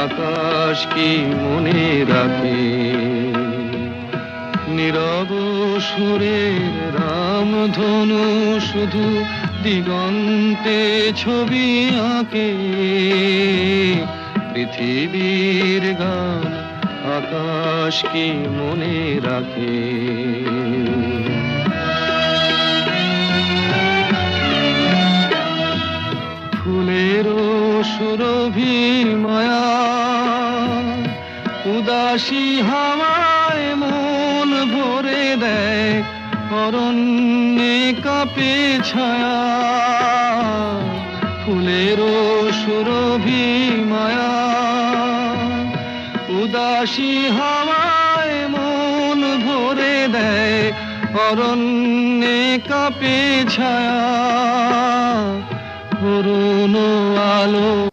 আকাশ কি মনে রাখে। নীরব সুরের রামধনু শুধু দিগন্তে ছবি আঁকে। পৃথিবীর গান আকাশ কি মনে রাখে। ফুলেরও সুরভি মায়া উদাসী হাওয়ায় মন ভরে দেয়। অরণ্যে কাঁপে ছায়া ফুলেরও সুরভি মায়া উদাসী হাওয়ায় মন ভরে দেয়। অরণ্যে কাঁপে ছায়া অরুণ আলো